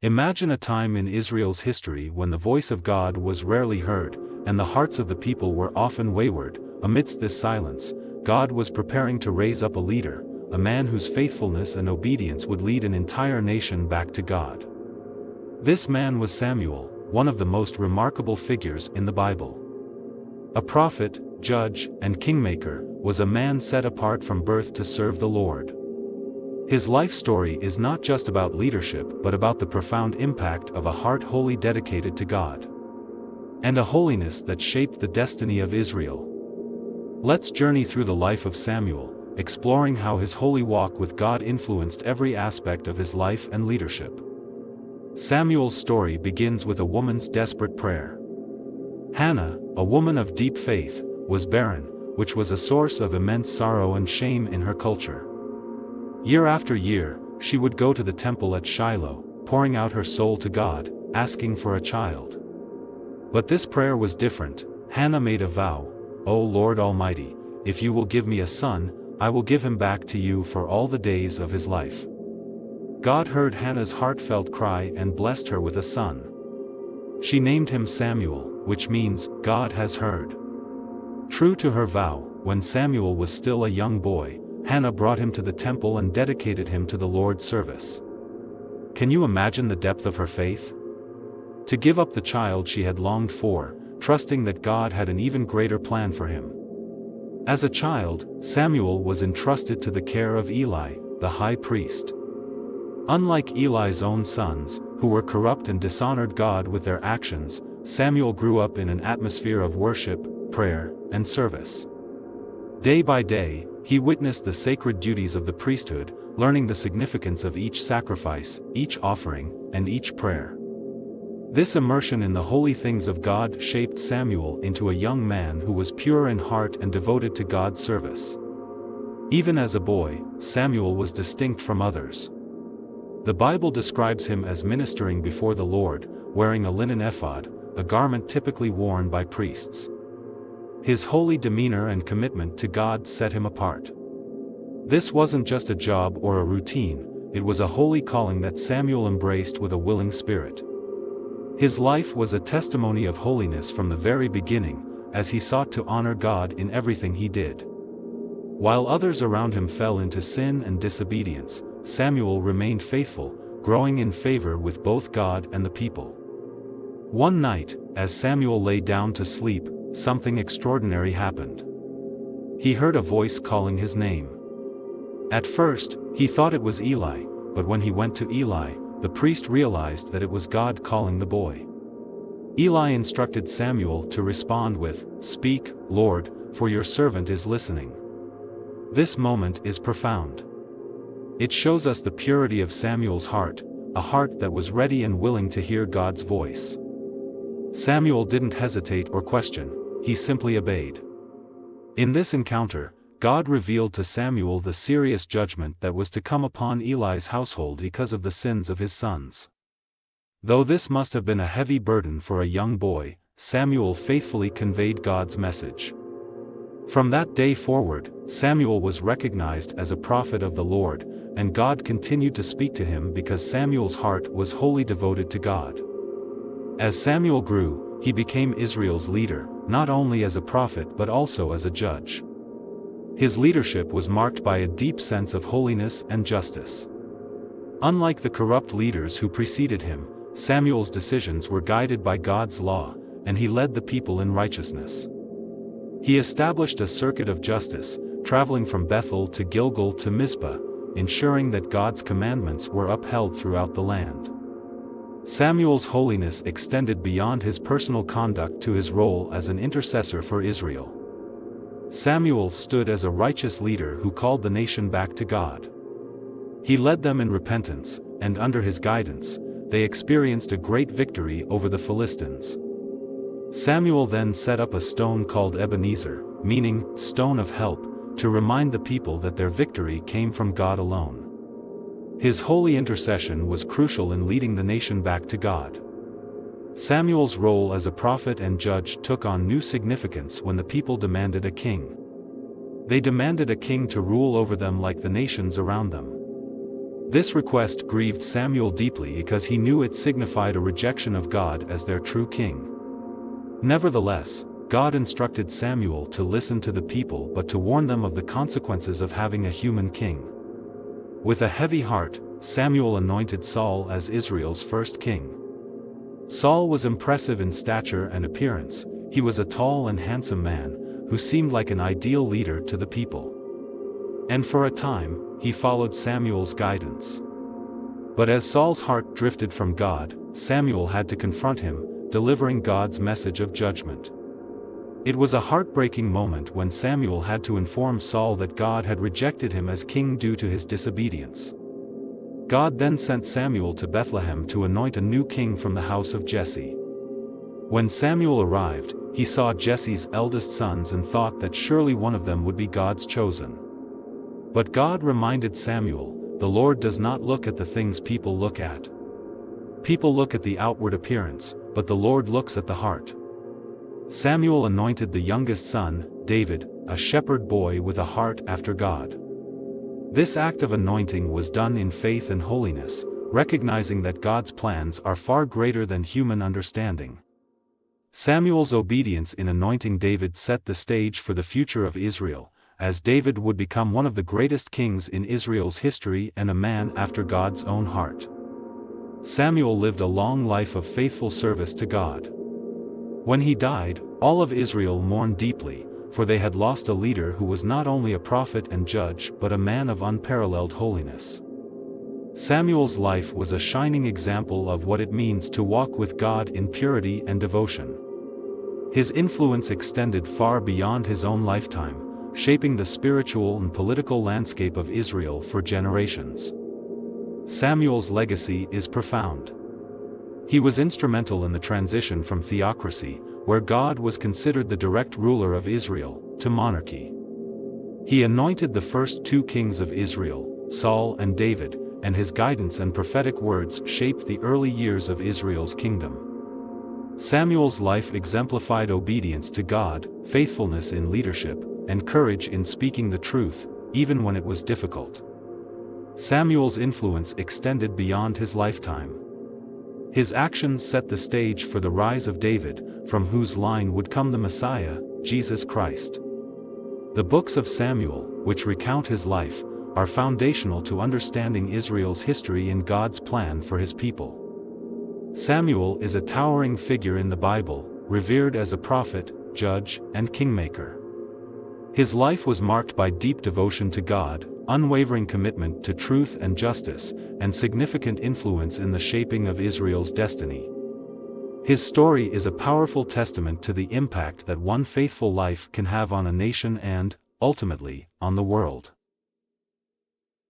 Imagine a time in Israel's history when the voice of God was rarely heard, and the hearts of the people were often wayward. Amidst this silence, God was preparing to raise up a leader, a man whose faithfulness and obedience would lead an entire nation back to God. This man was Samuel, one of the most remarkable figures in the Bible. A prophet, judge, and kingmaker, was a man set apart from birth to serve the Lord. His life story is not just about leadership but about the profound impact of a heart wholly dedicated to God, and a holiness that shaped the destiny of Israel. Let's journey through the life of Samuel, exploring how his holy walk with God influenced every aspect of his life and leadership. Samuel's story begins with a woman's desperate prayer. Hannah, a woman of deep faith, was barren, which was a source of immense sorrow and shame in her culture. Year after year, she would go to the temple at Shiloh, pouring out her soul to God, asking for a child. But this prayer was different. Hannah made a vow, "O Lord Almighty, if you will give me a son, I will give him back to you for all the days of his life." God heard Hannah's heartfelt cry and blessed her with a son. She named him Samuel, which means, God has heard. True to her vow, when Samuel was still a young boy, Hannah brought him to the temple and dedicated him to the Lord's service. Can you imagine the depth of her faith? To give up the child she had longed for, trusting that God had an even greater plan for him. As a child, Samuel was entrusted to the care of Eli, the high priest. Unlike Eli's own sons, who were corrupt and dishonored God with their actions, Samuel grew up in an atmosphere of worship, prayer, and service. Day by day, he witnessed the sacred duties of the priesthood, learning the significance of each sacrifice, each offering, and each prayer. This immersion in the holy things of God shaped Samuel into a young man who was pure in heart and devoted to God's service. Even as a boy, Samuel was distinct from others. The Bible describes him as ministering before the Lord, wearing a linen ephod, a garment typically worn by priests. His holy demeanor and commitment to God set him apart. This wasn't just a job or a routine, it was a holy calling that Samuel embraced with a willing spirit. His life was a testimony of holiness from the very beginning, as he sought to honor God in everything he did. While others around him fell into sin and disobedience, Samuel remained faithful, growing in favor with both God and the people. One night, as Samuel lay down to sleep, something extraordinary happened. He heard a voice calling his name. At first, he thought it was Eli, but when he went to Eli, the priest realized that it was God calling the boy. Eli instructed Samuel to respond with, "Speak, Lord, for your servant is listening." This moment is profound. It shows us the purity of Samuel's heart, a heart that was ready and willing to hear God's voice. Samuel didn't hesitate or question, he simply obeyed. In this encounter, God revealed to Samuel the serious judgment that was to come upon Eli's household because of the sins of his sons. Though this must have been a heavy burden for a young boy, Samuel faithfully conveyed God's message. From that day forward, Samuel was recognized as a prophet of the Lord, and God continued to speak to him because Samuel's heart was wholly devoted to God. As Samuel grew, he became Israel's leader, not only as a prophet but also as a judge. His leadership was marked by a deep sense of holiness and justice. Unlike the corrupt leaders who preceded him, Samuel's decisions were guided by God's law, and he led the people in righteousness. He established a circuit of justice, traveling from Bethel to Gilgal to Mizpah, ensuring that God's commandments were upheld throughout the land. Samuel's holiness extended beyond his personal conduct to his role as an intercessor for Israel. Samuel stood as a righteous leader who called the nation back to God. He led them in repentance, and under his guidance, they experienced a great victory over the Philistines. Samuel then set up a stone called Ebenezer, meaning, stone of help, to remind the people that their victory came from God alone. His holy intercession was crucial in leading the nation back to God. Samuel's role as a prophet and judge took on new significance when the people demanded a king. They demanded a king to rule over them like the nations around them. This request grieved Samuel deeply because he knew it signified a rejection of God as their true king. Nevertheless, God instructed Samuel to listen to the people but to warn them of the consequences of having a human king. With a heavy heart, Samuel anointed Saul as Israel's first king. Saul was impressive in stature and appearance. He was a tall and handsome man, who seemed like an ideal leader to the people. And for a time, he followed Samuel's guidance. But as Saul's heart drifted from God, Samuel had to confront him, delivering God's message of judgment. It was a heartbreaking moment when Samuel had to inform Saul that God had rejected him as king due to his disobedience. God then sent Samuel to Bethlehem to anoint a new king from the house of Jesse. When Samuel arrived, he saw Jesse's eldest sons and thought that surely one of them would be God's chosen. But God reminded Samuel, "The Lord does not look at the things people look at. People look at the outward appearance, but the Lord looks at the heart." Samuel anointed the youngest son, David, a shepherd boy with a heart after God. This act of anointing was done in faith and holiness, recognizing that God's plans are far greater than human understanding. Samuel's obedience in anointing David set the stage for the future of Israel, as David would become one of the greatest kings in Israel's history and a man after God's own heart. Samuel lived a long life of faithful service to God. When he died, all of Israel mourned deeply, for they had lost a leader who was not only a prophet and judge but a man of unparalleled holiness. Samuel's life was a shining example of what it means to walk with God in purity and devotion. His influence extended far beyond his own lifetime, shaping the spiritual and political landscape of Israel for generations. Samuel's legacy is profound. He was instrumental in the transition from theocracy, where God was considered the direct ruler of Israel, to monarchy. He anointed the first two kings of Israel, Saul and David, and his guidance and prophetic words shaped the early years of Israel's kingdom. Samuel's life exemplified obedience to God, faithfulness in leadership, and courage in speaking the truth, even when it was difficult. Samuel's influence extended beyond his lifetime. His actions set the stage for the rise of David, from whose line would come the Messiah, Jesus Christ. The books of Samuel, which recount his life, are foundational to understanding Israel's history and God's plan for his people. Samuel is a towering figure in the Bible, revered as a prophet, judge, and kingmaker. His life was marked by deep devotion to God, unwavering commitment to truth and justice, and significant influence in the shaping of Israel's destiny. His story is a powerful testament to the impact that one faithful life can have on a nation and, ultimately, on the world.